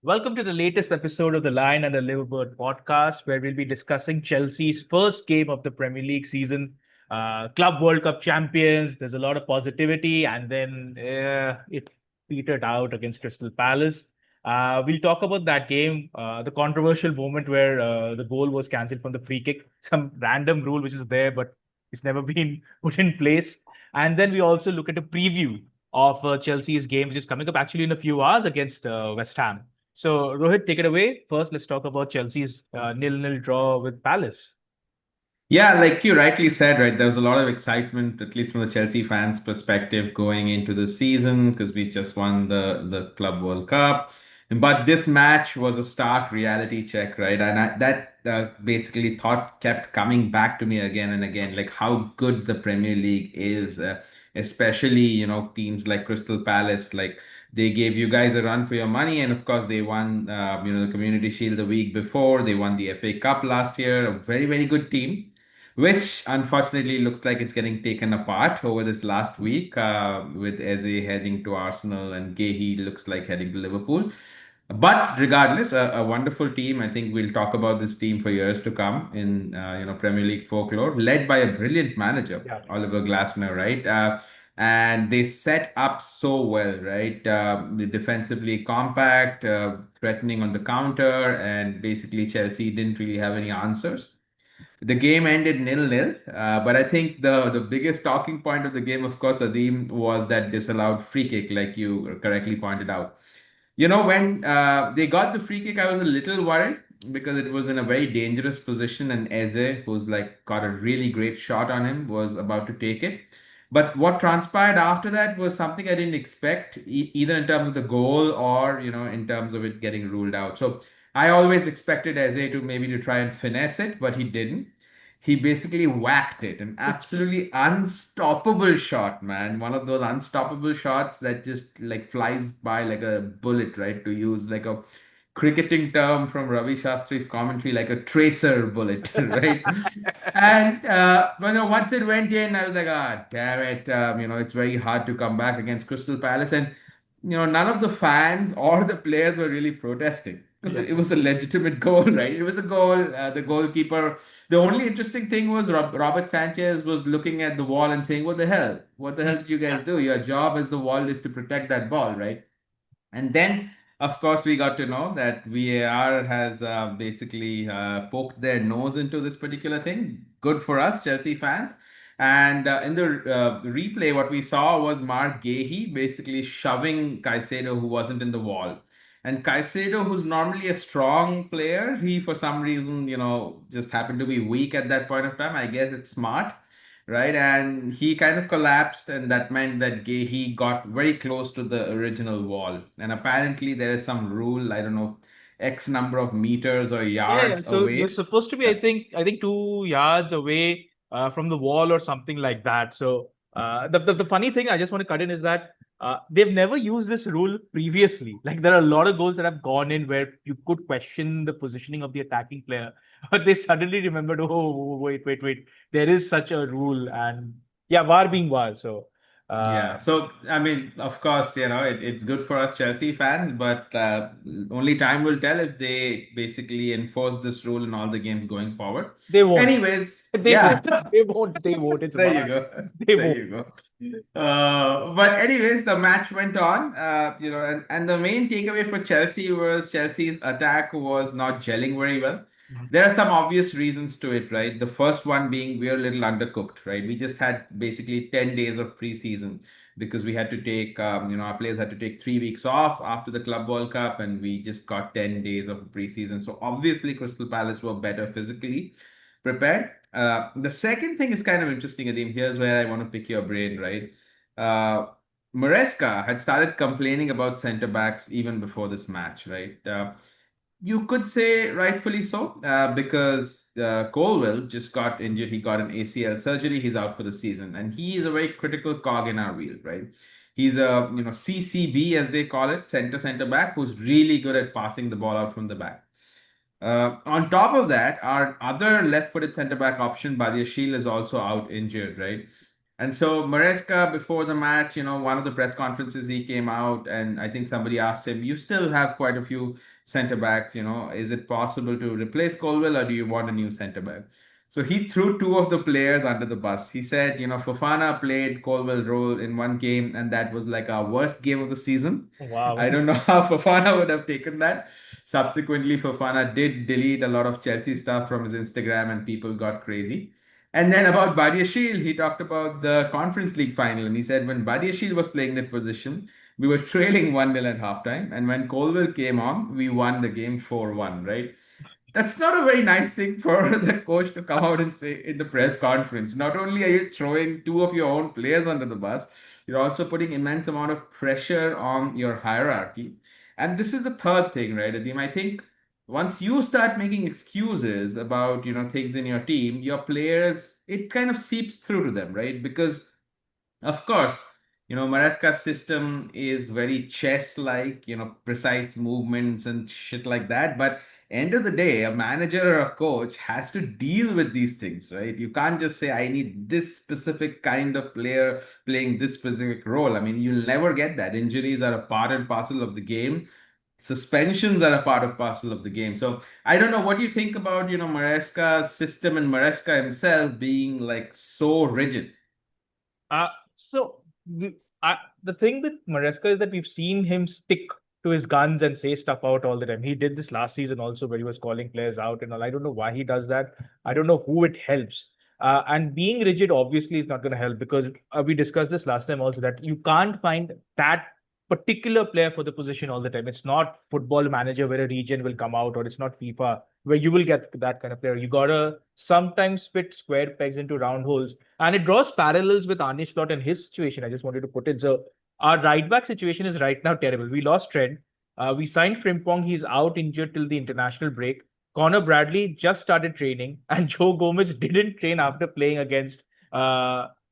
Welcome to the latest episode of the Lion and the Liverbird podcast, where we'll be discussing Chelsea's first game of the Premier League season. Club World Cup champions. There's a lot of positivity, and then it petered out against Crystal Palace. We'll talk about that game, the controversial moment where the goal was cancelled from the free kick, some random rule which is there, but it's never been put in place. And then we also look at a preview of Chelsea's game, which is coming up actually in a few hours against West Ham. So, Rohit, take it away. First, let's talk about Chelsea's nil-nil draw with Palace. Yeah, like you rightly said, right? There was a lot of excitement, at least from the Chelsea fans' perspective, going into the season because we just won the Club World Cup. But this match was a stark reality check, right? And that basically thought kept coming back to me again and again, like how good the Premier League is, especially teams like Crystal Palace, like. They gave you guys a run for your money, and of course, they won, the Community Shield the week before. They won the FA Cup last year. A very, very good team which unfortunately looks like it's getting taken apart over this last week with Eze heading to Arsenal and Gahey looks like heading to Liverpool. But regardless, a wonderful team. I think we'll talk about this team for years to come in Premier League folklore, led by a brilliant manager, Yeah. Oliver Glasner, right? And they set up so well, right? They defensively compact, threatening on the counter, and basically Chelsea didn't really have any answers. The game ended nil-nil, but I think the biggest talking point of the game, of course, Adeem, was that disallowed free kick, like you correctly pointed out. When they got the free kick, I was a little worried because it was in a very dangerous position, and Eze, who's like got a really great shot on him, was about to take it. But what transpired after that was something I didn't expect, either in terms of the goal or in terms of it getting ruled out. So I always expected Eze to maybe to try and finesse it, but he didn't. He basically whacked it, an absolutely unstoppable shot, man. One of those unstoppable shots that just like flies by like a bullet, right? To use like a cricketing term from Ravi Shastri's commentary, like a tracer bullet, right? And once it went in, I was like, ah, damn it. It's very hard to come back against Crystal Palace. And none of the fans or the players were really protesting because Yeah. it was a legitimate goal, right? It was a goal. The goalkeeper. The only interesting thing was Robert Sanchez was looking at the wall and saying, "What the hell? What the hell did you guys do? Your job as the wall is to protect that ball, right?" And then, of course, we got to know that VAR has basically poked their nose into this particular thing. Good for us, Chelsea fans. And in the replay, what we saw was Mark Gahey basically shoving Caicedo, who wasn't in the wall. And Caicedo, who's normally a strong player, he for some reason, just happened to be weak at that point of time. I guess it's smart, right? And he kind of collapsed, and that meant that he got very close to the original wall. And apparently, there is some rule, I don't know, X number of meters or Yeah. yards So you're away. supposed to be, Yeah. I think 2 yards away from the wall or something like that. So the funny thing I just want to cut in is that they've never used this rule previously. Like there are a lot of goals that have gone in where you could question the positioning of the attacking player, but they suddenly remembered, oh wait, there is such a rule, and yeah, VAR being VAR. So Yeah, uh, so I mean, of course, it's good for us Chelsea fans, but only time will tell if they basically enforce this rule in all the games going forward. they won't. Anyways, They yeah, won't. They won't. They won't. It's there you VAR. go. They There won't. you go. But anyways, the match went on, and the main takeaway for Chelsea was Chelsea's attack was not gelling very well. Mhm. There are some obvious reasons to it, right? The first one being we are a little undercooked, right? We just had basically 10 days of preseason because we had to take, our players had to take 3 weeks off after the Club World Cup, and we just got 10 days of preseason. So obviously, Crystal Palace were better physically prepared. The second thing is kind of interesting, Adim. Here's where I want to pick your brain, right? Uh, Maresca had started complaining about centre backs even before this match, right? You could say rightfully so, because Colwell just got injured. He got an ACL surgery. He's out for the season, and he is a very critical cog in our wheel, right? He's a CCB as they call it, center back, who's really good at passing the ball out from the back. On top of that, our other left-footed centre back option, Badia Shield, is also out injured, right? And so Maresca, before the match, one of the press conferences, he came out and I think somebody asked him, "You still have quite a few center backs, is it possible to replace Colwell or do you want a new center back?" So he threw two of the players under the bus. He said, Fofana played Colwell role in one game and that was like our worst game of the season. I Wow. don't know how Fofana would have taken that. Subsequently, Fofana did delete a lot of Chelsea stuff from his Instagram and people got crazy. And then about Badiashile, he talked about the Conference League final. And he said when Badiashile was playing that position, we were trailing 1-0 at halftime. And when Colwell came on, we won the game 4-1, right? That's not a very nice thing for the coach to come out and say in the press conference. Not only are you throwing two of your own players under the bus, you're also putting immense amount of pressure on your hierarchy. And this is the third thing, right, Adim? I think once you start making excuses about, things in your team, your players, it kind of seeps through to them, right? Because of course, Maresca's system is very chess-like, precise movements and shit like that. But end of the day, a manager or a coach has to deal with these things, right? You can't just say, I need this specific kind of player playing this specific role. I mean, you'll never get that. Injuries are a part and parcel of the game. Suspensions are a part of parcel of the game. So I don't know what you think about, Maresca's system and Maresca himself being like so rigid. Uh, so we, the thing with Maresca is that we've seen him stick to his guns and say stuff out all the time. He did this last season also, where he was calling players out and all. I don't know why he does that. I don't know who it helps. And being rigid obviously is not going to help, because we discussed this last time also, that you can't find that particular player for the position all the time. It's not Football Manager where a region will come out, or it's not FIFA where you will get that kind of player. You gotta sometimes fit square pegs into round holes, and it draws parallels with Anish Slot and his situation. I just wanted to put it. So our right back situation is right now terrible. We lost Trent. We signed Frimpong. He's out injured till the international break. Connor Bradley just started training, and Joe Gomez didn't train after playing against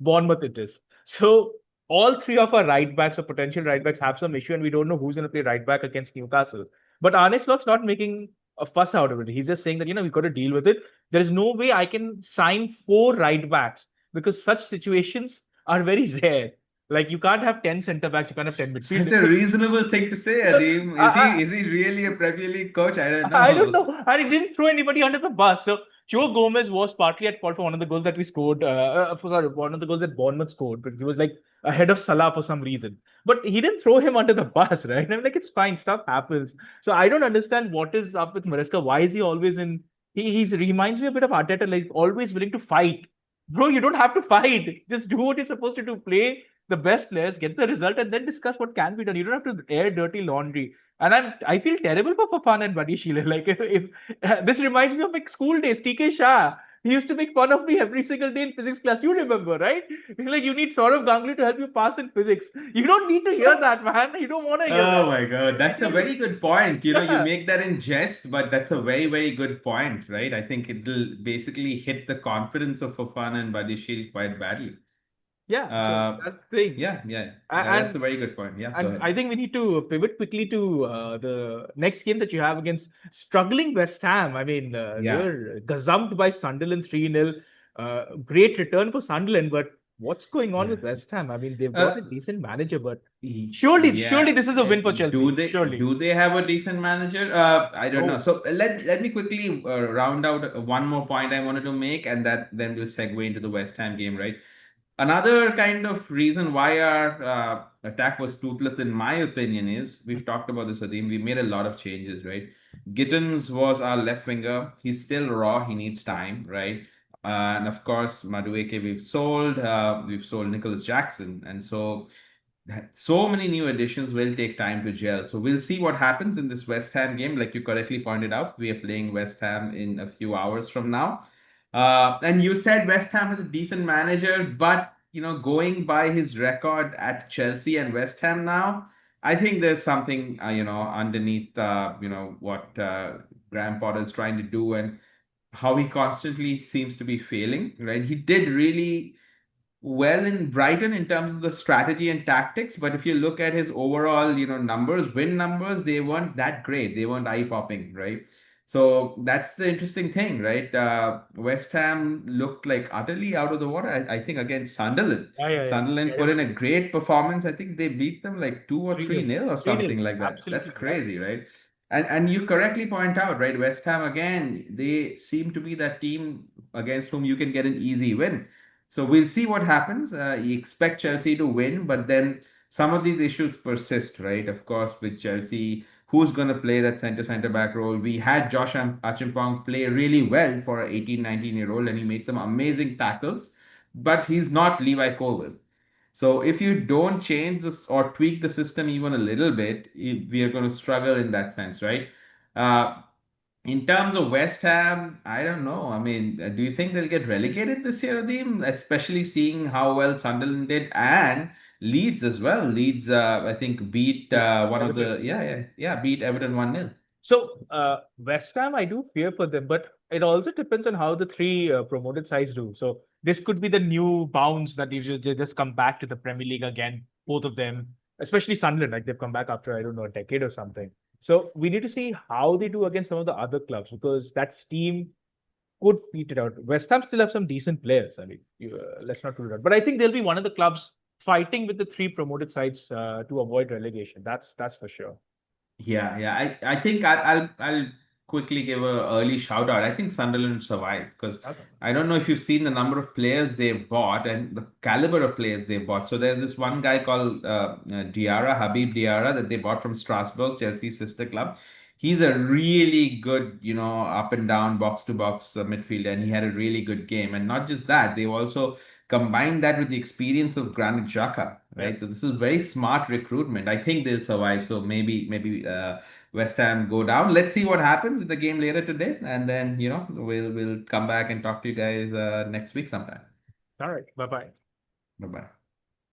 Bournemouth. It is so. All three of our right backs or potential right backs have some issue, and we don't know who's going to play right back against Newcastle. But Arne Slot's not making a fuss out of it. He's just saying that we've got to deal with it. There is no way I can sign four right backs, because such situations are very rare. Like, you can't have 10 centre backs, you can't have 10 Such midfielders. a reasonable thing to say, Adim. Is he I, is he really a Premier League coach? I don't I don't know. know. And he didn't throw anybody under the bus. So Joe Gomez was partly at fault for one of the goals that we scored. Sorry, one of the goals that Bournemouth scored, because he was like ahead of Salah for some reason. But he didn't throw him under the bus, right? I'm like, it's fine, stuff happens. So I don't understand what is up with Maresca. Why is he always in? He reminds me a bit of Arteta, like always willing to fight. Bro, you don't have to fight. Just do what you're supposed to do. Play the best players, get the result, and then discuss what can be done. You don't have to air dirty laundry. And I feel terrible for Fafana and Buddy Sheila. Like, if this reminds me of like school days, TK Shah. He used to make fun of me every single day in physics class. You remember, right? He's like, you need Saurav Ganguly to help you pass in physics. You don't need to hear that, man. You don't want to hear Oh that. my God, that's a very good point. You Yeah. make that in jest, but that's a very, very good point, right? I think it'll basically hit the confidence of Fofana and Badiashile quite badly. Yeah. So Uh, that's the thing. yeah, yeah, yeah, that's a And very good point. Yeah, go and ahead. I think we need to pivot quickly to the next game that you have against struggling West Ham. I mean, they Yeah. were gazumped by Sunderland 3-0. Great return for Sunderland, but what's going on Yeah. with West Ham? I mean, they've got Uh, a decent manager, but surely Yeah. this is a win for Do Chelsea. they Surely. do they have a decent manager? I don't know. Oh, So let me quickly round out one more point I wanted to make, and that then we'll segue into the West Ham game, right? Another kind of reason why our attack was toothless, in my opinion, is we've talked about this, Adim. We made a lot of changes, right? Gittins was our left winger. He's still raw. He needs time, right? And of course, Madueke we've sold. We've sold Nicholas Jackson, and so many new additions will take time to gel. So we'll see what happens in this West Ham game. Like you correctly pointed out, we are playing West Ham in a few hours from now. And you said West Ham is a decent manager, but going by his record at Chelsea and West Ham now, I think there's something underneath what Graham Potter is trying to do and how he constantly seems to be failing. Right, he did really well in Brighton in terms of the strategy and tactics, but if you look at his overall, numbers, win numbers, they weren't that great. They weren't eye-popping, right? So that's the interesting thing, right? West Ham looked like utterly out of the water, I think, against Sunderland. Yeah, yeah, yeah. Sunderland Yeah, put yeah. in a great performance. I think they beat them like 2 or 3 3 nil. nil or 3 nil. something like that. That's Absolutely correct. crazy, right? And you correctly point out, right? West Ham again, they seem to be that team against whom you can get an easy win. So we'll see what happens. You expect Chelsea to win, but then some of these issues persist, right? Of course, with Chelsea, who's going to play that center back role? We had Josh Achimpong play really well for an 18, 19-year old, and he made some amazing tackles, but he's not Levi Colwill. So if you don't change this or tweak the system even a little bit, we are going to struggle in that sense, right? Uh, in terms of West Ham, I don't know. I mean, do you think they'll get relegated this year, Adeem? Especially seeing how well Sunderland did and Leeds as well. Leeds, I think, beat Yeah, one of Everton. the, yeah, beat Everton 1-0. So, West Ham, I do fear for them, but it also depends on how the three promoted sides do. So, this could be the new bounce that they just come back to the Premier League again, both of them, especially Sunderland, like they've come back after, I don't know, a decade or something. So, we need to see how they do against some of the other clubs because that team could beat it out. West Ham still have some decent players. I mean, let's not rule it out. But I think they'll be one of the clubs fighting with the three promoted sides to avoid relegation. That's for sure. Yeah, yeah. I think I'll quickly give a early shout out. I think Sunderland survived because Okay. I don't know if you've seen the number of players they've bought and the caliber of players they've bought. So there's this one guy called Diarra, Habib Diarra, that they bought from Strasbourg, Chelsea's sister club. He's a really good, up and down box to box midfielder, and he had a really good game. And not just that, they've also combined that with the experience of Granit Xhaka, Yeah. right? So this is very smart recruitment. I think they'll survive. So maybe West Ham go down. Let's see what happens in the game later today, and then we'll come back and talk to you guys next week sometime. All right. Bye bye. Bye bye.